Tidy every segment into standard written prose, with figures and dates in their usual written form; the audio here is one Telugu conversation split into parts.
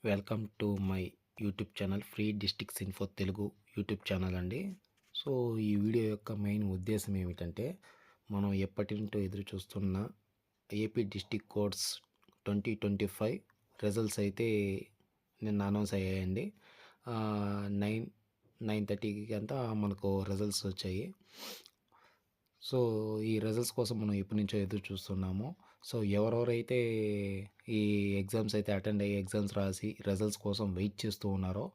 Welcome to my YouTube channel free districts info Telugu YouTube channel అండి. సో ఈ వీడియో యొక్క మెయిన్ ఉద్దేశం ఏమిటంటే, మనం ఎప్పటి నుంటో ఎదురు చూస్తున్న ఏపీ డిస్ట్రిక్ట్ కోడ్స్ 2025 రిజల్ట్స్ అయితే నిన్న అనౌన్స్ అయ్యాయండి. 9:30కి అంతా మనకు రిజల్ట్స్ వచ్చాయి. సో ఈ రిజల్ట్స్ కోసం మనం ఎప్పటి నుంచో ఎదురు చూస్తున్నాము. సో ఎవరెవరైతే ఈ ఎగ్జామ్స్ అయితే అటెండ్ అయ్యి ఎగ్జామ్స్ రాసి రిజల్ట్స్ కోసం వెయిట్ చేస్తూ ఉన్నారో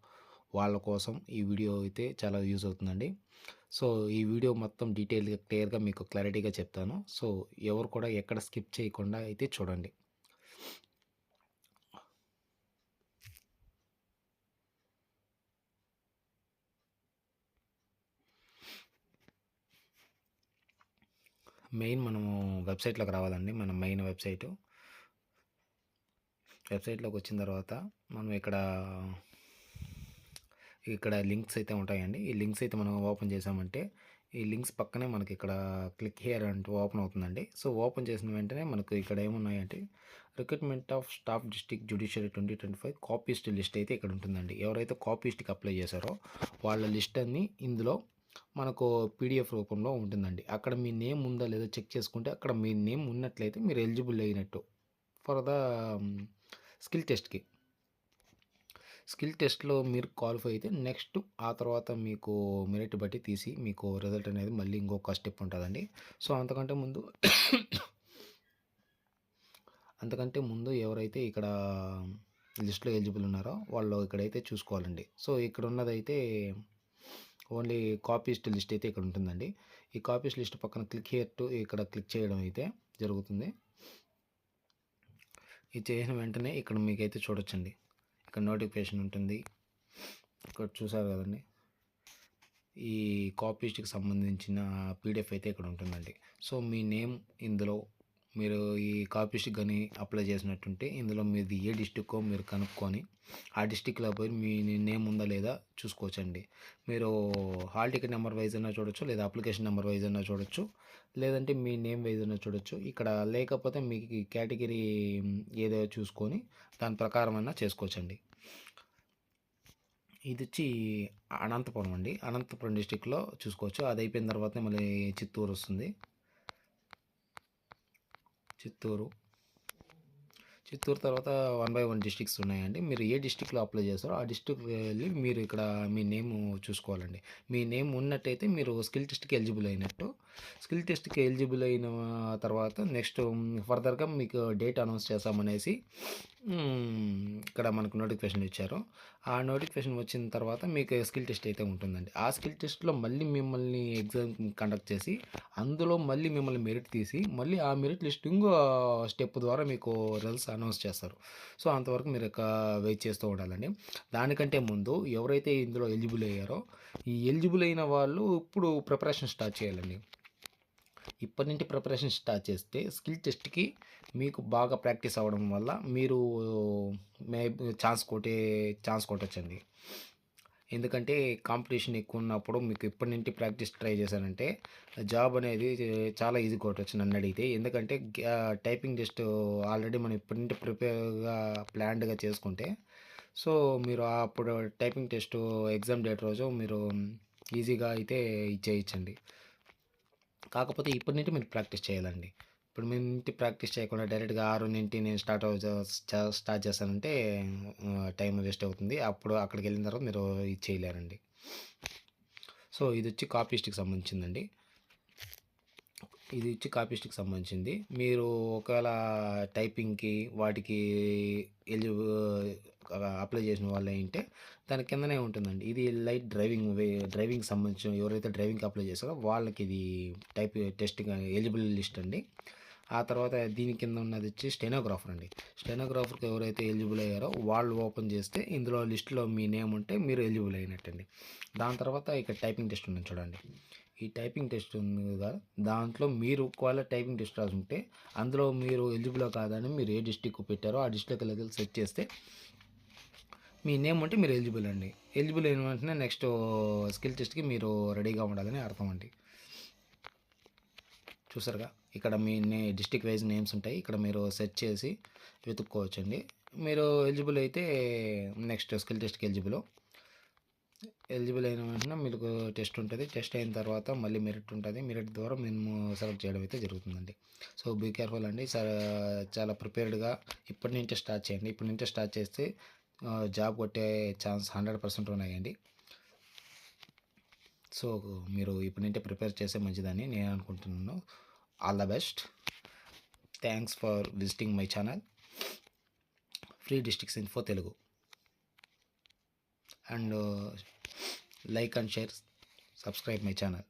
వాళ్ళ కోసం ఈ వీడియో అయితే చాలా యూజ్ అవుతుందండి. సో ఈ వీడియో మొత్తం డీటెయిల్గా క్లియర్గా మీకు క్లారిటీగా చెప్తాను. సో ఎవరు కూడా ఎక్కడ స్కిప్ చేయకుండా అయితే చూడండి. మెయిన్ మనము వెబ్సైట్లోకి రావాలండి. మన మెయిన్ వెబ్సైట్లోకి వచ్చిన తర్వాత మనం ఇక్కడ లింక్స్ అయితే ఉంటాయండి. ఈ లింక్స్ అయితే మనం ఓపెన్ చేసామంటే ఈ లింక్స్ పక్కనే మనకి ఇక్కడ క్లిక్ హియర్ అంటూ ఓపెన్ అవుతుందండి. సో ఓపెన్ చేసిన వెంటనే మనకు ఇక్కడ ఏమున్నాయంటే recruitment of staff district judiciary 2025 copyist list అయితే ఇక్కడ ఉంటుందండి. ఎవరైతే కాపీస్ట్కి అప్లై చేశారో వాళ్ళ లిస్ట్ అన్ని ఇందులో మనకు పీడిఎఫ్ రూపంలో ఉంటుందండి. అక్కడ మీ నేమ్ ఉందా లేదో చెక్ చేసుకుంటే అక్కడ మీ నేమ్ ఉన్నట్లయితే మీరు ఎలిజిబుల్ అయినట్టు ఫర్ ద స్కిల్ టెస్ట్లో మీరు క్వాలిఫై అయితే నెక్స్ట్ ఆ తర్వాత మీకు మెరిట్ బట్టి తీసి మీకు రిజల్ట్ అనేది మళ్ళీ ఇంకొక స్టెప్ ఉంటుందండి. సో అంతకంటే ముందు ఎవరైతే ఇక్కడ లిస్ట్లో ఎలిజిబుల్ ఉన్నారో వాళ్ళు ఇక్కడైతే చూసుకోవాలండి. సో ఇక్కడ ఉన్నదైతే ఓన్లీ కాపీస్ట్ లిస్ట్ అయితే ఇక్కడ ఉంటుందండి. ఈ కాపీస్ట్ లిస్ట్ పక్కన క్లిక్ హియర్ టు ఇక్కడ క్లిక్ చేయడం అయితే జరుగుతుంది. ఇది చేసిన వెంటనే ఇక్కడ మీకైతే చూడొచ్చండి, ఇక్కడ నోటిఫికేషన్ ఉంటుంది. ఇక్కడ చూసారు కదండి, ఈ కాపీస్ట్కి సంబంధించిన పీడిఎఫ్ అయితే ఇక్కడ ఉంటుందండి. సో మీ నేమ్ ఇందులో మీరు ఈ కాపీస్ట్కి కానీ అప్లై చేసినట్టుంటే ఇందులో మీది ఏ డిస్టిక్కో మీరు కనుక్కొని ఆ డిస్టిక్లో పోయి మీ నేమ్ ఉందా లేదా చూసుకోవచ్చండి. మీరు హాల్ టికెట్ నెంబర్ వైజ్ అయినా చూడొచ్చు, లేదా అప్లికేషన్ నెంబర్ వైజ్ అయినా చూడొచ్చు, లేదంటే మీ నేమ్ వైజ్ అయినా చూడొచ్చు. ఇక్కడ లేకపోతే మీకు కేటగిరీ ఏదో చూసుకొని దాని ప్రకారం అయినా చేసుకోవచ్చండి. ఇది వచ్చి అనంతపురం అండి. అనంతపురం డిస్టిక్లో చూసుకోవచ్చు. అది అయిపోయిన తర్వాత మళ్ళీ చిత్తూరు వస్తుంది. చిత్తూరు తర్వాత 1 by 1 డిస్ట్రిక్ట్స్ ఉన్నాయండి. మీరు ఏ డిస్ట్రిక్ట్లో అప్లై చేస్తారో ఆ డిస్ట్రిక్ట్ వెళ్ళి మీరు ఇక్కడ మీ నేమ్ చూసుకోవాలండి. మీ నేమ్ ఉన్నట్టయితే మీరు స్కిల్ టెస్ట్కి ఎలిజిబుల్ అయినట్టు. స్కిల్ టెస్ట్కి ఎలిజిబుల్ అయిన తర్వాత నెక్స్ట్ ఫర్దర్గా మీకు డేట్ అనౌన్స్ చేస్తామనేసి ఇక్కడ మనకు నోటిఫికేషన్ ఇచ్చారు. ఆ నోటిఫికేషన్ వచ్చిన తర్వాత మీకు స్కిల్ టెస్ట్ అయితే ఉంటుందండి. ఆ స్కిల్ టెస్ట్లో మళ్ళీ మిమ్మల్ని ఎగ్జామ్ కండక్ట్ చేసి అందులో మళ్ళీ మిమ్మల్ని మెరిట్ తీసి మళ్ళీ ఆ మెరిట్ లిస్ట్ ఇంకో స్టెప్ ద్వారా మీకు రిజల్ట్స్ అనౌన్స్ చేస్తారు. సో అంతవరకు మీరు వెయిట్ చేస్తూ ఉండాలండి. దానికంటే ముందు ఎవరైతే ఇందులో ఎలిజిబుల్ అయ్యారో ఈ ఎలిజిబుల్ అయిన వాళ్ళు ఇప్పుడు ప్రిపరేషన్ స్టార్ట్ చేయాలండి. ఇప్పటి నుండి ప్రిపరేషన్ స్టార్ట్ చేస్తే స్కిల్ టెస్ట్కి మీకు బాగా ప్రాక్టీస్ అవ్వడం వల్ల మీరు ఛాన్స్ కొట్టచ్చండి. ఎందుకంటే కాంపిటీషన్ ఎక్కువ ఉన్నప్పుడు మీకు ఇప్పటి నుండి ప్రాక్టీస్ ట్రై చేశారంటే జాబ్ అనేది చాలా ఈజీ కొట్టవచ్చు నన్ను అడిగితే. ఎందుకంటే టైపింగ్ టెస్ట్ ఆల్రెడీ మనం ఇప్పటి నుండి ప్రిపేర్గా ప్లాన్డ్గా చేసుకుంటే సో మీరు అప్పుడు టైపింగ్ టెస్ట్ ఎగ్జామ్ డేట్ రోజు మీరు ఈజీగా అయితే ఇచ్చేయచ్చండి. కాకపోతే ఇప్పటి నుండి మీరు ప్రాక్టీస్ చేయాలండి. ఇప్పుడు మీ నుండి ప్రాక్టీస్ చేయకుండా డైరెక్ట్గా 6 నుండి నేను స్టార్ట్ చేస్తానంటే టైం వేస్ట్ అవుతుంది. అప్పుడు అక్కడికి వెళ్ళిన తర్వాత మీరు ఇది చేయలేరండి. సో ఇది వచ్చి కాపీస్ట్కి సంబంధించిందండి. సంబంధించింది. మీరు ఒకవేళ టైపింగ్కి వాటికి అప్లై చేసిన వాళ్ళు ఏంటే దాని కిందనే ఉంటుందండి. ఇది లైట్ డ్రైవింగ్ సంబంధించిన ఎవరైతే డ్రైవింగ్కి అప్లై చేస్తారో వాళ్ళకి ఇది టెస్ట్ ఎలిజిబుల్ లిస్ట్ అండి. ఆ తర్వాత దీని కింద ఉన్నది వచ్చి స్టెనోగ్రాఫర్ అండి. స్టెనోగ్రాఫర్కి ఎవరైతే ఎలిజిబుల్ అయ్యారో వాళ్ళు ఓపెన్ చేస్తే ఇందులో లిస్టులో మీ నేమ్ ఉంటే మీరు ఎలిజిబుల్ అయినట్టండి. దాని తర్వాత ఇక్కడ టైపింగ్ టెస్ట్ ఉంది చూడండి. ఈ టైపింగ్ టెస్ట్ ఉంది కదా, దాంట్లో మీరు ఒకవేళ టైపింగ్ టెస్ట్ రాసి ఉంటే అందులో మీరు ఎలిజిబుల్ కాదని మీరు ఏ డిస్టిక్ పెట్టారో ఆ డిస్టిక్ లెవెల్ సెట్ చేస్తే మీ నేమ్ ఉంటే మీరు ఎలిజిబుల్ అండి. ఎలిజిబుల్ అయిన వెంటనే నెక్స్ట్ స్కిల్ టెస్ట్కి మీరు రెడీగా ఉండాలని అర్థం అండి. చూసారుగా ఇక్కడ మీ డిస్టిక్ వైజ్ నేమ్స్ ఉంటాయి. ఇక్కడ మీరు సెర్చ్ చేసి వెతుక్కోవచ్చండి. మీరు ఎలిజిబుల్ అయితే నెక్స్ట్ స్కిల్ టెస్ట్‌కి ఎలిజిబుల్ అయిన వెంటనే మీకు టెస్ట్ ఉంటుంది. టెస్ట్ అయిన తర్వాత మళ్ళీ మెరిట్ ఉంటుంది. మెరిట్ ద్వారా మేము సెలెక్ట్ చేయడం అయితే జరుగుతుందండి. సో, బీ కేర్‌ఫుల్ అండి. చాలా ప్రిపేర్డ్‌గా ఇప్పటి నుంచే స్టార్ట్ చేయండి. ఇప్పటి నుంచే స్టార్ట్ చేస్తే జాబ్ కొట్టే ఛాన్స్ 100% ఉన్నాయండి. సో, మీరు ఇప్పటి నుంచే ప్రిపేర్ చేస్తే మంచిదని నేను అనుకుంటున్నాను. All the best. Thanks for visiting my channel free districts info Telugu. And like and share, subscribe my channel.